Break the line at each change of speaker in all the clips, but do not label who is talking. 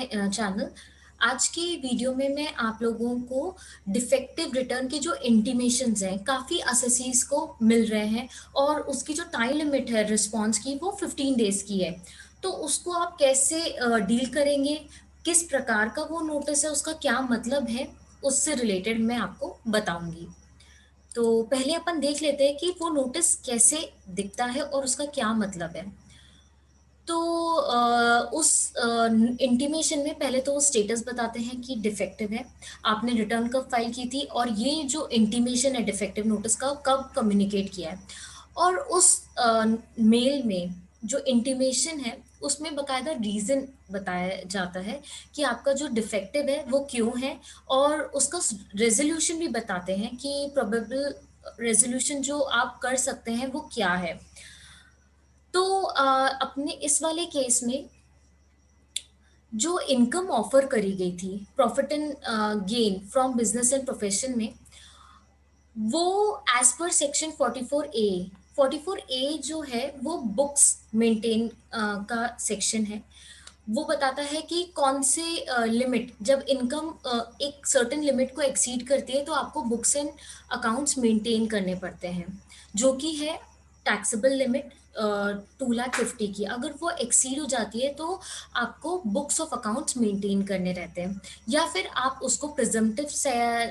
My channel. आज के video में मैं आप लोगों को डिफेक्टिव रिटर्न के जो इंटीमेशंस हैं, काफ़ी असेसीज को मिल रहे हैं और उसकी जो टाइम लिमिट है रिस्पॉन्स की वो 15 डेज़ की है। तो उसको आप कैसे डील करेंगे, किस प्रकार का वो नोटिस है, उसका क्या मतलब है, उससे रिलेटेड मैं आपको बताऊंगी। तो पहले अपन देख लेते हैं कि वो नोटिस कैसे दिखता है और उसका क्या मतलब है। तो उस इंटीमेशन में पहले तो वो स्टेटस बताते हैं कि डिफेक्टिव है, आपने रिटर्न कब फाइल की थी और ये जो इंटीमेशन है डिफेक्टिव नोटिस का कब कम्युनिकेट किया है। और उस मेल में जो इंटीमेशन है उसमें बकायदा रीज़न बताया जाता है कि आपका जो डिफेक्टिव है वो क्यों है, और उसका रेजोल्यूशन भी बताते हैं कि प्रोबेबल रेजोल्यूशन जो आप कर सकते हैं वो क्या है। तो अपने इस वाले केस में जो इनकम ऑफर करी गई थी profit and gain from business and profession में, वो एज पर सेक्शन 44A जो है वो बुक्स मेंटेन का सेक्शन है। वो बताता है कि कौन से लिमिट, जब इनकम एक सर्टेन लिमिट को एक्सीड करती है तो आपको बुक्स एंड अकाउंट्स मेंटेन करने पड़ते हैं, जो कि है टैक्सेबल लिमिट 2,50,000 की। अगर वो एक्सीड हो जाती है तो आपको बुक्स ऑफ अकाउंट्स मेंटेन करने रहते हैं, या फिर आप उसको प्रिजम्पटिव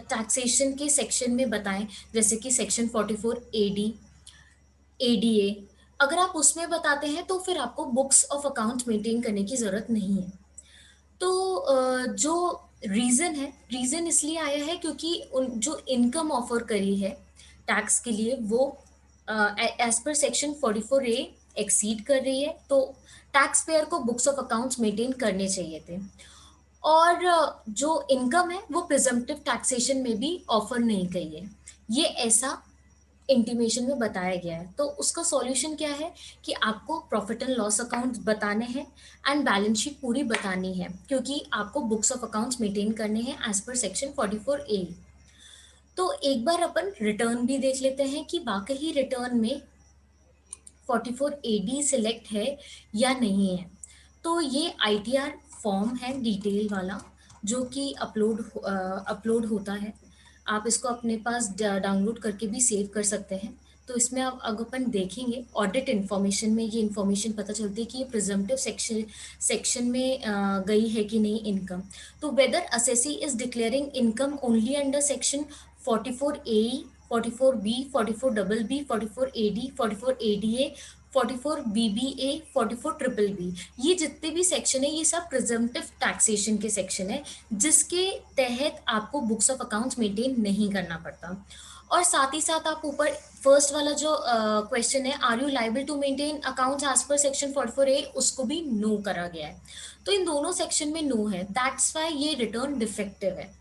टैक्सेशन के सेक्शन में बताएं, जैसे कि सेक्शन 44AD, ADA। अगर आप उसमें बताते हैं तो फिर आपको बुक्स ऑफ अकाउंट्स मेंटेन करने की ज़रूरत नहीं है। तो जो रीज़न है, रीज़न इसलिए आया है क्योंकि उन जो इनकम ऑफ़र करी है टैक्स के लिए वो as per section 44A exceed कर रही है, तो टैक्स पेयर को बुक्स ऑफ अकाउंट्स मेंटेन करने चाहिए थे। और जो इनकम है वो प्रिजम्पटिव टैक्सेशन में भी ऑफ़र नहीं गई है। ये ऐसा इंटीमेशन में बताया गया है। तो उसका सॉल्यूशन क्या है कि आपको प्रॉफिट एंड लॉस अकाउंट्स बताने हैं एंड बैलेंस शीट पूरी बतानी है, क्योंकि आपको बुक्स ऑफ अकाउंट्स मेंटेन करने हैं एज पर सेक्शन 44A। तो एक बार अपन रिटर्न भी देख लेते हैं कि वाकई रिटर्न में 44AD सिलेक्ट है या नहीं है। तो ये ITR फॉर्म है डिटेल वाला, जो कि अपलोड होता है। आप इसको अपने पास डाउनलोड करके भी सेव कर सकते हैं। तो इसमें अब अगर अपन देखेंगे ऑडिट इन्फॉर्मेशन में ये इन्फॉर्मेशन पता चलती है कि ये प्रिजम्पटिव सेक्शन में गई है कि नहीं इनकम। तो whether assessee is declaring income only under section 44A, 44B, 44BB, 44AD, 44ADA, 44BBA, 44BBB, ये जितने भी सेक्शन है ये सब प्रिजम्पटिव टैक्सेशन के सेक्शन है, जिसके तहत आपको बुक्स ऑफ अकाउंट्स मेंटेन नहीं करना पड़ता। और साथ ही साथ आप ऊपर फर्स्ट वाला जो क्वेश्चन है, are you liable to maintain accounts as per section 44A, उसको भी नो करा गया है। तो इन दोनों सेक्शन में नो है, दैट्स वाई ये रिटर्न डिफेक्टिव है।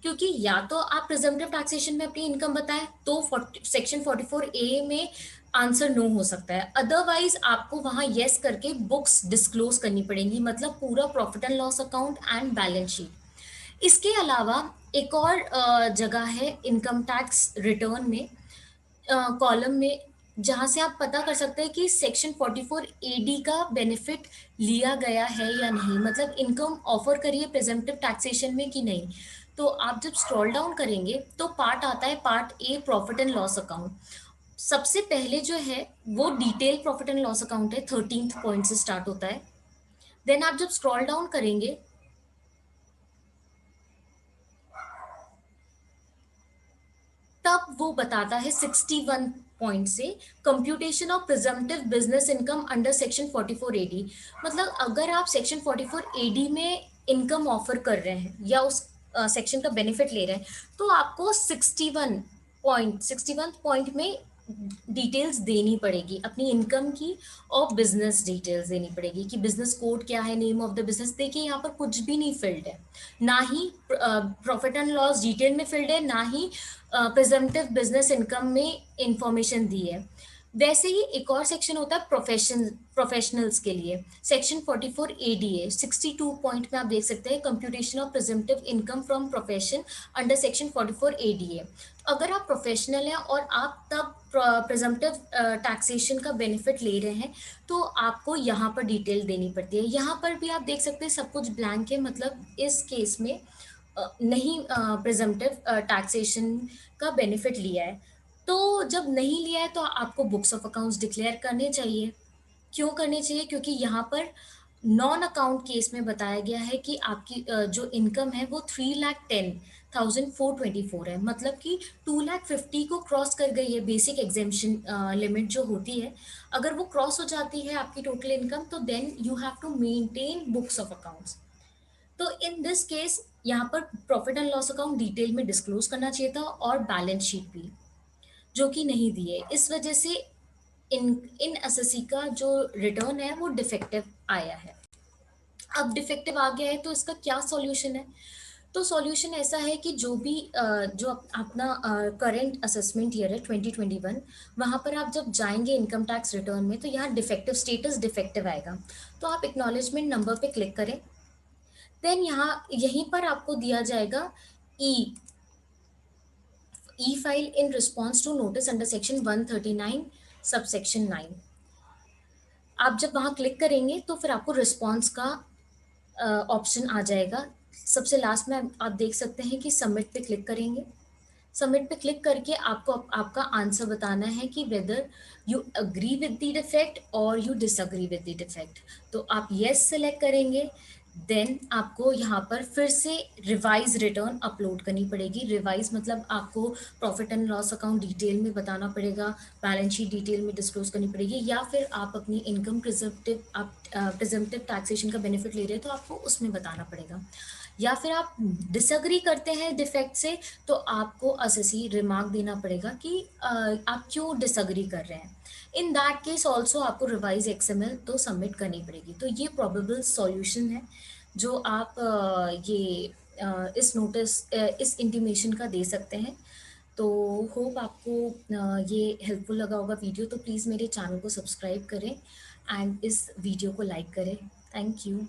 क्योंकि या तो आप प्रिजम्पटिव टैक्सेशन में अपनी इनकम बताएं तो सेक्शन 44A में आंसर नो हो सकता है, अदरवाइज आपको वहां यस करके बुक्स डिस्क्लोज करनी पड़ेंगी, मतलब पूरा profit and loss account and balance sheet. इसके अलावा एक और जगह है इनकम टैक्स रिटर्न में, कॉलम में, जहां से आप पता कर सकते हैं कि सेक्शन 44AD का बेनिफिट लिया गया है या नहीं, मतलब इनकम ऑफर करिए प्रिजम्पटिव टैक्सेशन में कि नहीं। तो आप जब स्क्रॉल डाउन करेंगे तो पार्ट आता है part A, profit and loss account. सबसे पहले जो है वो detail profit and loss account है, 13th पॉइंट से स्टार्ट होता है। देन आप जब स्क्रॉल डाउन करेंगे तब वो बताता है 61 पॉइंट से, computation of presumptive business income under section 44AD। मतलब अगर आप सेक्शन 44AD में इनकम ऑफर कर रहे हैं या उस सेक्शन का बेनिफिट ले रहे हैं, तो आपको 61 पॉइंट में डिटेल्स देनी पड़ेगी अपनी इनकम की, और बिजनेस डिटेल्स देनी पड़ेगी कि बिजनेस कोड क्या है, नेम ऑफ द बिजनेस। देखिए यहाँ पर कुछ भी नहीं फिल्ड है, ना ही प्रॉफिट एंड लॉस डिटेल में फिल्ड है, ना ही प्रिजम्पटिव बिजनेस इनकम में इंफॉर्मेशन दी है। वैसे ही एक और सेक्शन होता है प्रोफेशनल्स के लिए, सेक्शन 44 एडीए 62 पॉइंट में आप देख सकते हैं computation of presumptive income from profession under section 44 ADA. अगर आप प्रोफेशनल हैं और आप तब प्रिजम्पटिव टैक्सेशन का बेनिफिट ले रहे हैं तो आपको यहाँ पर डिटेल देनी पड़ती है। यहाँ पर भी आप देख सकते हैं सब कुछ ब्लैंक है, मतलब इस केस में नहीं प्रिजम्पटिव टैक्सेशन का बेनिफिट लिया है। तो जब नहीं लिया है तो आपको बुक्स ऑफ अकाउंट्स डिक्लेयर करने चाहिए। क्यों करने चाहिए? क्योंकि यहाँ पर नॉन अकाउंट केस में बताया गया है कि आपकी जो इनकम है वो 3,10,424 है, मतलब कि 2,50,000 को क्रॉस कर गई है बेसिक एग्जेम्पशन लिमिट जो होती है। अगर वो क्रॉस हो जाती है आपकी टोटल इनकम तो then you have to maintain books of accounts. तो इन दिस केस यहाँ पर profit and loss account detail में डिस्क्लोज करना चाहिए था और बैलेंस शीट भी, जो कि नहीं दिए। इस वजह से इन इन एसएससी का जो रिटर्न है वो डिफेक्टिव आया है। अब डिफेक्टिव आ गया है तो इसका क्या सॉल्यूशन है? तो सॉल्यूशन ऐसा है कि जो भी जो अपना करंट असेसमेंट ईयर है 2021, वहाँ पर आप जब जाएंगे इनकम टैक्स रिटर्न में तो यहाँ डिफेक्टिव स्टेटस डिफेक्टिव आएगा। तो आप एक्नॉलेजमेंट नंबर पे क्लिक करें, देन यहाँ यहीं पर आपको दिया जाएगा E E file in response to notice under section 139 subsection 9। आप जब वहाँ क्लिक करेंगे तो फिर आपको रिस्पॉन्स का ऑप्शन आ जाएगा। सबसे लास्ट में आप देख सकते हैं कि सबमिट पे क्लिक करेंगे। सबमिट पे क्लिक करके आपको आपका आंसर बताना है कि whether you agree with the defect और you disagree with the defect. तो आप यस सेलेक्ट करेंगे, देन आपको यहाँ पर फिर से रिवाइज रिटर्न अपलोड करनी पड़ेगी। रिवाइज मतलब आपको profit and loss account detail में बताना पड़ेगा, बैलेंस शीट डिटेल में डिस्क्लोज करनी पड़ेगी, या फिर आप अपनी इनकम प्रिजम्पटिव टैक्सेशन का बेनिफिट ले रहे हैं तो आपको उसमें बताना पड़ेगा। या फिर आप डिसअग्री करते हैं डिफेक्ट से तो आपको एसएससी रिमार्क देना पड़ेगा कि आप क्यों डिसअग्री कर रहे हैं। इन दैट केस ऑल्सो आपको रिवाइज एक्सएमएल तो सबमिट करनी पड़ेगी। तो ये प्रोबेबल सॉल्यूशन है जो आप इस नोटिस इस इंटीमेशन का दे सकते हैं। तो होप आपको ये हेल्पफुल लगा होगा वीडियो। तो प्लीज़ मेरे चैनल को सब्सक्राइब करें एंड इस वीडियो को लाइक करें। Thank you.